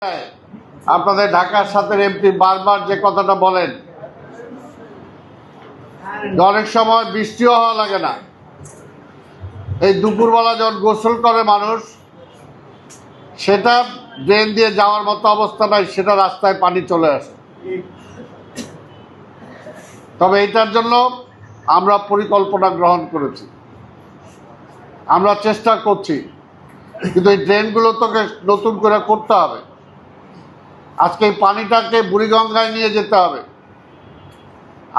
আপনাদের ঢাকার সাথে এমপি বারবার যে কথাটা বলেন, অনেক সময় বৃষ্টিও হওয়া লাগে না, এই দুপুরবেলা যখন গোসল করে মানুষ, সেটা ড্রেন দিয়ে যাওয়ার মতো অবস্থা নাই, সেটা রাস্তায় পানি চলে আসে। তবে এটার জন্য আমরা পরিকল্পনা গ্রহণ করেছি, আমরা চেষ্টা করছি, কিন্তু এই ড্রেনগুলো তোকে নতুন করে করতে হবে। আজকে এই পানিটাকে বুড়িগঙ্গায় নিয়ে যেতে হবে।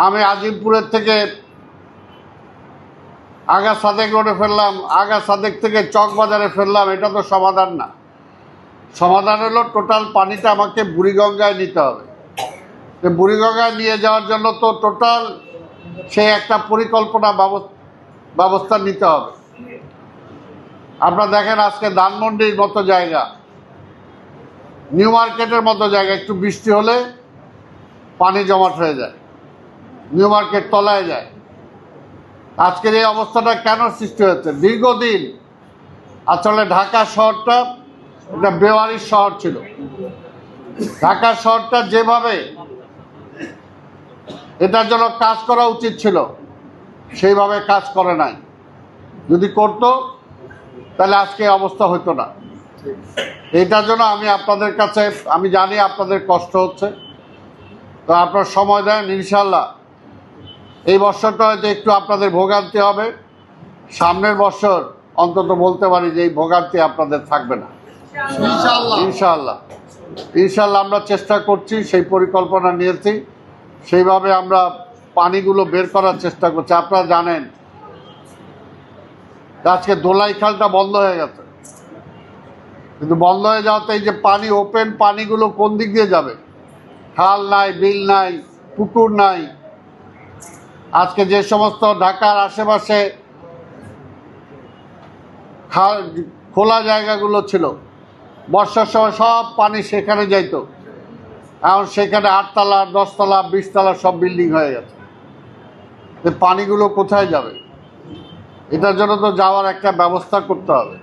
আমি আজিমপুরের থেকে আগা সাদেক রোডে ফেললাম, আগা সাদেক থেকে চকবাজারে ফেললাম, এটা তো সমাধান না। সমাধান হলো টোটাল পানিটা আমাকে বুড়িগঙ্গায় নিতে হবে। বুড়িগঙ্গায় নিয়ে যাওয়ার জন্য তো টোটাল সেই একটা পরিকল্পনা ব্যবস্থা নিতে হবে। আপনারা দেখেন আজকে ধানমন্ডির মতো জায়গা, নিউ মার্কেটের মতো জায়গা, একটু বৃষ্টি হলে পানি জমাট হয়ে যায়, নিউ মার্কেট তলায় যায়। আজকের এই অবস্থাটা কেন সৃষ্টি হয়েছে? দীর্ঘদিন আসলে ঢাকা শহরটা একটা বেওয়ারিশ শহর ছিল। ঢাকা শহরটা যেভাবে এটার জন্য কাজ করা উচিত ছিল, সেইভাবে কাজ করে নাই। যদি করতো তাহলে আজকে অবস্থা হতো না। এটার জন্য আমি আপনাদের কাছে, আমি জানি আপনাদের কষ্ট হচ্ছে, তো আপনার সময় দেন, ইনশাল্লাহ এই বছরটা হয়তো একটু আপনাদের ভোগান্তি হবে, সামনের বছর অন্তত বলতে পারি যে এই ভোগান্তি আপনাদের থাকবে না, ইনশাল্লাহ। ইনশাল্লাহ আমরা চেষ্টা করছি, সেই পরিকল্পনা নিয়েছি, সেইভাবে আমরা পানিগুলো বের করার চেষ্টা করছি। আপনারা জানেন আজকে দোলাই খালটা বন্ধ হয়ে গেছে, কিন্তু বন্ধ হয়ে যাওয়াতে এই যে পানি, ওপেন পানিগুলো কোন দিক দিয়ে যাবে? খাল নাই, বিল নাই, পুকুর নাই। আজকে যে সমস্ত ঢাকার আশেপাশে খোলা জায়গাগুলো ছিল, বর্ষার সময় সব পানি সেখানে যাইতো, এখন সেখানে 8 তলা, 10 তলা, 20 তলা সব বিল্ডিং হয়ে গেছে। পানিগুলো কোথায় যাবে? এটার জন্য তো যাওয়ার একটা ব্যবস্থা করতে হবে।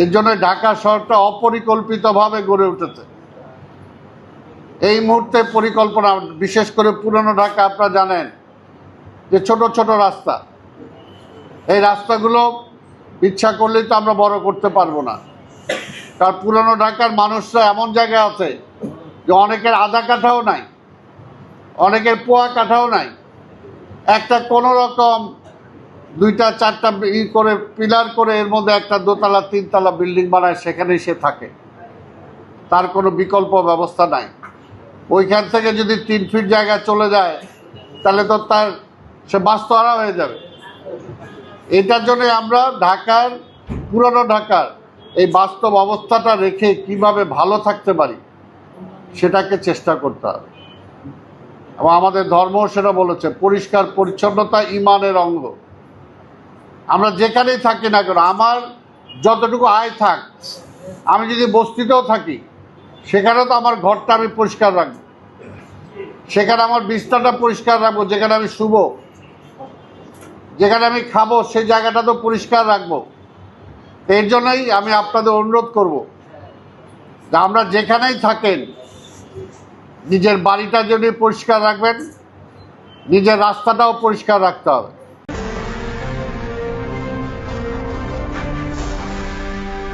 এর জন্য ঢাকা শহরটা অপরিকল্পিতভাবে গড়ে উঠেছে। এই মুহূর্তে পরিকল্পনা, বিশেষ করে পুরনো ঢাকা, আপনারা জানেন যে ছোট ছোট রাস্তা, এই রাস্তাগুলো ইচ্ছা করলেই তো আমরা বড় করতে পারবো না। কারণ পুরনো ঢাকার মানুষরা এমন জায়গায় আছে যে অনেকের আধা কাঠাও নাই, অনেকের পোয়া কাঠাও নাই, একটা কোনো রকম 2টা 4টা করে পিলার করে এর মধ্যে একটা 2 তলা 3 তলা বিল্ডিং বানায়, সেখানেই সে থাকে, তার কোনো বিকল্প ব্যবস্থা নাই। ওইখান থেকে যদি 3 ফিট জায়গা চলে যায় তাহলে তো সে বাস্তুহারা হয়ে যাবে। এটার জন্য আমরা ঢাকার, পুরনো ঢাকার এই বাস্তব অবস্থাটা রেখে কিভাবে ভালো থাকতে পারি সেটাকে চেষ্টা করতে হবে। এবং আমাদের ধর্ম সেটা বলেছে, পরিষ্কার পরিচ্ছন্নতা ঈমানের অঙ্গ। আমরা যেখানেই থাকি না কেন, আমার যতটুকু আয় থাক, আমি যদি বস্তিতেও থাকি, সেখানে তো আমার ঘরটা আমি পরিষ্কার রাখবো, সেখানে আমার বিছানাটা পরিষ্কার রাখবো, যেখানে আমি শুবো, যেখানে আমি খাবো, সেই জায়গাটা তো পরিষ্কার রাখবো। এর জন্যই আমি আপনাদের অনুরোধ করব যে আমরা যেখানেই থাকেন, নিজের বাড়িটা যদি পরিষ্কার রাখবেন, নিজের রাস্তাটাও পরিষ্কার রাখতে হবে।